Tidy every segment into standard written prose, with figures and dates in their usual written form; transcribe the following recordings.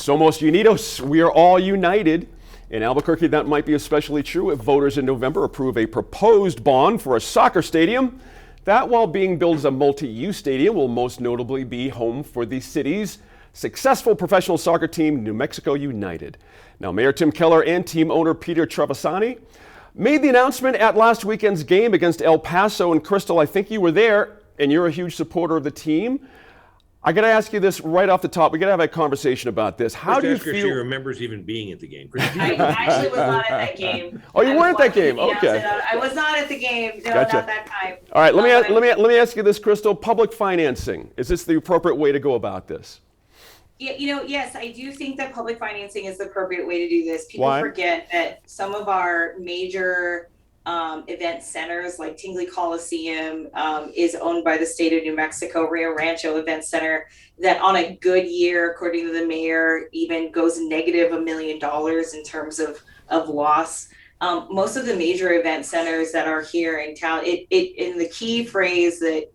Somos Unidos, we are all united. In Albuquerque, that might be especially true if voters in November approve a proposed bond for a soccer stadium that, while being built as a multi-use stadium, will most notably be home for the city's successful professional soccer team, New Mexico United. Now, Mayor Tim Keller and team owner Peter Trevisani made the announcement at last weekend's game against El Paso. And Crystal, I think you were there, and you're a huge supporter of the team. I got to ask you this right off the top. We got to have a conversation about this. How do you feel? She remembers even being at the game. I actually was not at that game. Oh, you weren't at that game. Okay. I was not at the game. No, Gotcha. not that time. All right. Let me ask you this, Crystal. Public financing, is this the appropriate way to go about this? Yeah, yes, I do think that public financing is the appropriate way to do this. People Why? forget that some of our major event centers, like Tingley Coliseum, is owned by the state of New Mexico. Rio Rancho Event Center, that on a good year, according to the mayor, even goes negative $1 million in terms of loss. Most of the major event centers that are here in town, in the key phrase that,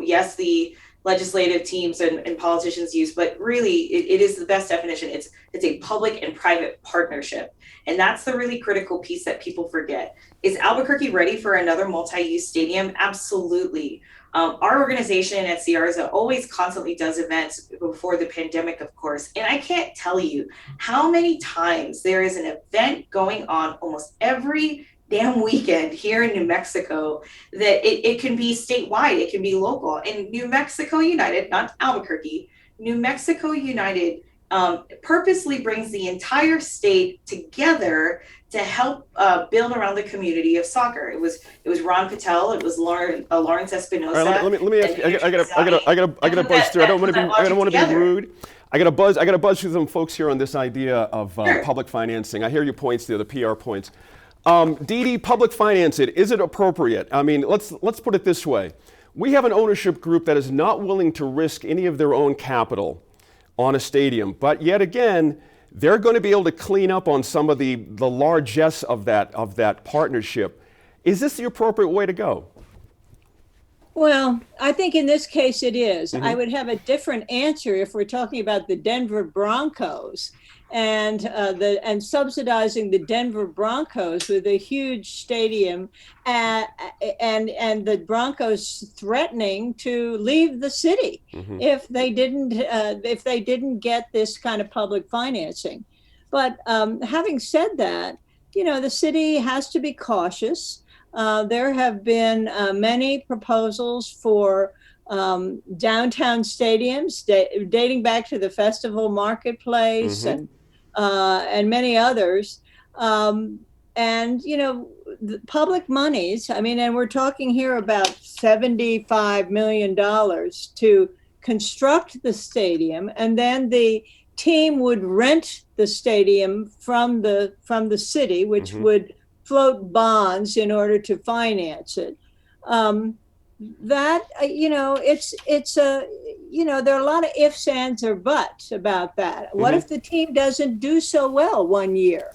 yes, the legislative teams and politicians use, but really it is the best definition. It's a public and private partnership. And that's the really critical piece that people forget. Is Albuquerque ready for another multi-use stadium? Absolutely. Our organization at Ciarza always constantly does events before the pandemic, of course. And I can't tell you how many times there is an event going on almost every damn weekend here in New Mexico that it can be statewide, it can be local. And New Mexico United, not Albuquerque, New Mexico United purposely brings the entire state together to help build around the community of soccer. It was Ron Patel, it was Lawrence Espinosa. All right, let me ask you. I got to buzz through. I don't want to be rude. I got to buzz through some folks here on this idea of public financing. I hear your points there, the PR points. Dee Dee, public financing, is it appropriate? I mean, let's put it this way. We have an ownership group that is not willing to risk any of their own capital on a stadium, but yet again, they're going to be able to clean up on some of the largesse of that partnership. Is this the appropriate way to go? Well, I think in this case it is. I would have a different answer if we're talking about the Denver Broncos and subsidizing the Denver Broncos with a huge stadium and the Broncos threatening to leave the city if they didn't get this kind of public financing. But having said that, the city has to be cautious. There have been many proposals for downtown stadiums dating back to the Festival Marketplace and many others. The public monies, and we're talking here about $75 million to construct the stadium, and then the team would rent the stadium from the city, which would float bonds in order to finance it. There are a lot of ifs, ands, or buts about that. What if the team doesn't do so well one year?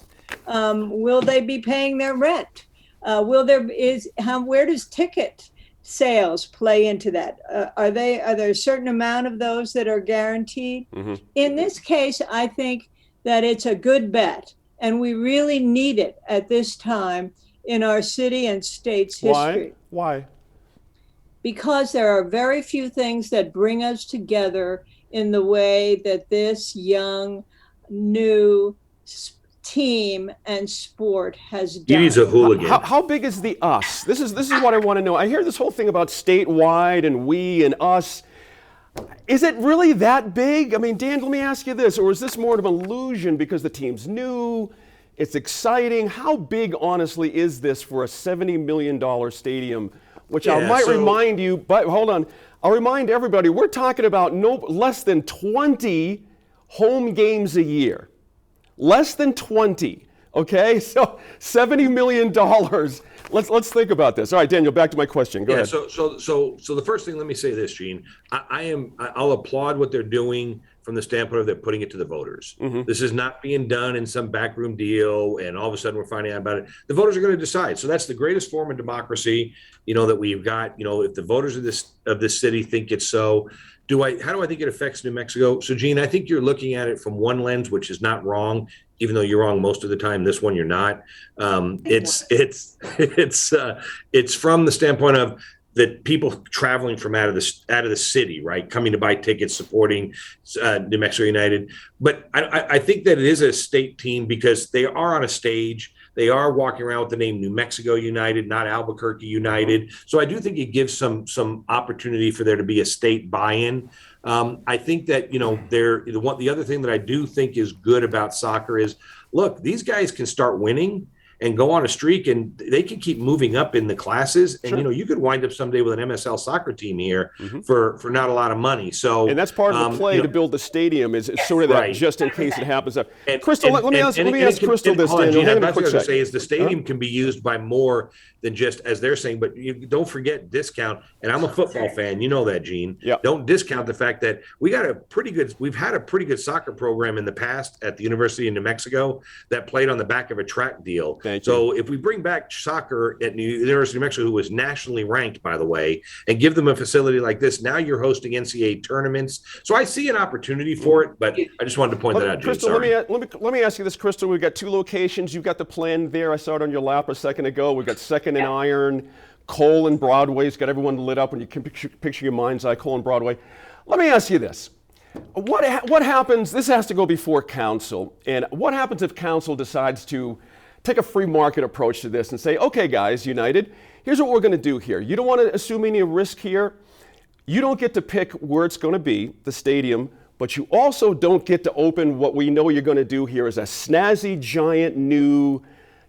Will they be paying their rent? Where does ticket sales play into that? Are there a certain amount of those that are guaranteed? In this case, I think that it's a good bet. And we really need it at this time in our city and state's history. Why? Because there are very few things that bring us together in the way that this young, new team and sport has done. He's a hooligan. How big is the us? This is what I want to know. I hear this whole thing about statewide and we and us. Is it really that big? I mean, Dan, let me ask you this, or is this more of an illusion because the team's new, it's exciting? How big, honestly, is this for a $70 million stadium, which remind you, but hold on, I'll remind everybody, we're talking about no less than 20 home games a year. Less than 20, okay? So $70 million let's think about this. All right, Daniel, back to my question. Go ahead. So the first thing, let me say this, Gene. I'll applaud what they're doing from the standpoint of they're putting it to the voters. This is not being done in some backroom deal, and all of a sudden we're finding out about it. The voters are going to decide. So that's the greatest form of democracy, that we've got. If the voters of this city think it's so, how do I think it affects New Mexico? So, Gene, I think you're looking at it from one lens, which is not wrong, even though you're wrong most of the time. This one, you're not. It's from the standpoint of that people traveling from out of the city, right, coming to buy tickets, supporting New Mexico United. But I think that it is a state team because they are on a stage. They are walking around with the name New Mexico United, not Albuquerque United. So I do think it gives some opportunity for there to be a state buy-in. I think that, the other thing that I do think is good about soccer is, look, these guys can start winning and go on a streak, and they can keep moving up in the classes. And, Sure. You could wind up someday with an MSL soccer team here for not a lot of money. So, And that's part of the play to build the stadium is sort of that Right. just in case it happens. And- Crystal, let me ask Crystal this, hold on, Daniel. Gene, Hang on a that's what quick I was gonna sec. say is the stadium can be used by more than just as they're saying, but you don't forget discount. And I'm a football fan, you know that, Gene. Yeah. Don't discount the fact that we've had a pretty good soccer program in the past at the University of New Mexico that played on the back of a track deal. Thank So if we bring back soccer at University of New Mexico, who was nationally ranked, by the way, and give them a facility like this, now you're hosting NCAA tournaments. So I see an opportunity for it, but I just wanted to point that out, Gene. Crystal, Sorry. let me ask you this, Crystal. We've got two locations. You've got the plan there. I saw it on your lap a second ago. We've got Second and Iron, Cole and Broadway's got everyone lit up when you can picture your mind's eye, Cole and Broadway. Let me ask you this. What happens, this has to go before council, and what happens if council decides to take a free market approach to this and say, okay guys, United, here's what we're going to do here. You don't want to assume any risk here. You don't get to pick where it's going to be, the stadium, but you also don't get to open what we know you're going to do here as a snazzy, giant new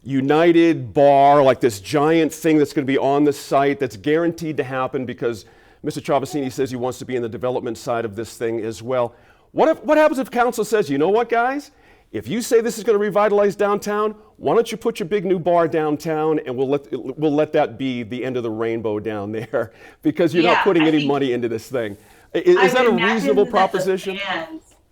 United bar, like this giant thing that's going to be on the site that's guaranteed to happen because Mr. Travasini says he wants to be in the development side of this thing as well. What happens if council says, you know what, guys? If you say this is going to revitalize downtown, why don't you put your big new bar downtown, and we'll let that be the end of the rainbow down there because you're not putting any money into this thing. Is that a reasonable proposition?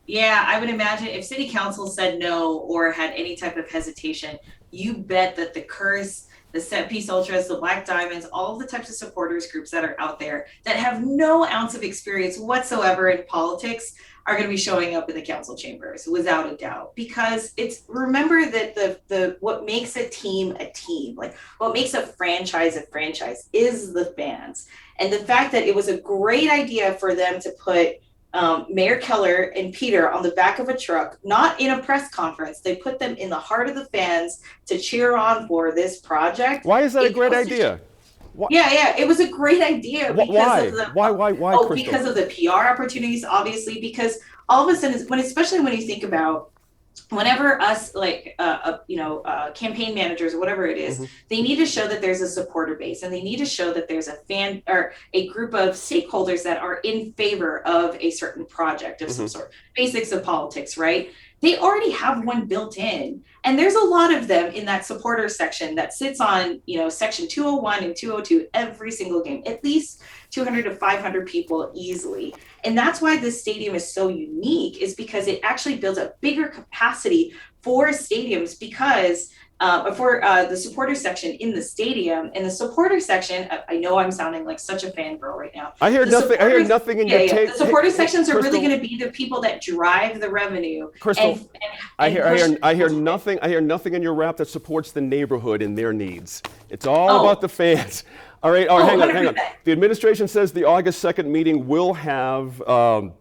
Yeah, I would imagine if city council said no or had any type of hesitation, you bet that the Curse, the Set Piece Ultras, the Black Diamonds, all of the types of supporters groups that are out there that have no ounce of experience whatsoever in politics are going to be showing up in the council chambers without a doubt, because remember that the what makes a team, like what makes a franchise is the fans. And the fact that it was a great idea for them to put Mayor Keller and Peter on the back of a truck, not in a press conference. They put them in the heart of the fans to cheer on for this project. Why is that a great idea? Yeah, it was a great idea. Why? Why, Oh, Crystal? because of the PR opportunities, obviously, because all of a sudden, especially when you think about whenever us campaign managers or whatever it is, they need to show that there's a supporter base, and they need to show that there's a fan or a group of stakeholders that are in favor of a certain project of some sort. Basics of politics, right? They already have one built in, and there's a lot of them in that supporter section that sits on, section 201 and 202 every single game, at least 200 to 500 people easily. And that's why this stadium is so unique, is because it actually builds a bigger capacity for stadiums, because for the supporter section in the stadium. And the supporter section, I know I'm sounding like such a fangirl right now. I hear nothing in your tape. The supporter sections are Crystal, really going to be the people that drive the revenue. Crystal, I hear push- nothing. I hear nothing in your rap that supports the neighborhood and their needs. It's all about the fans. All right, hang on. 100%. The administration says the August 2nd meeting will have a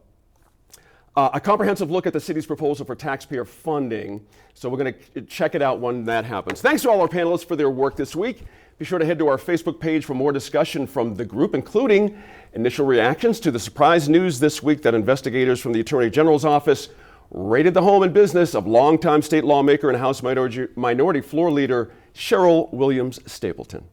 comprehensive look at the city's proposal for taxpayer funding. So we're going to check it out when that happens. Thanks to all our panelists for their work this week. Be sure to head to our Facebook page for more discussion from the group, including initial reactions to the surprise news this week that investigators from the Attorney General's office raided the home and business of longtime state lawmaker and House Minority Floor Leader Cheryl Williams Stapleton.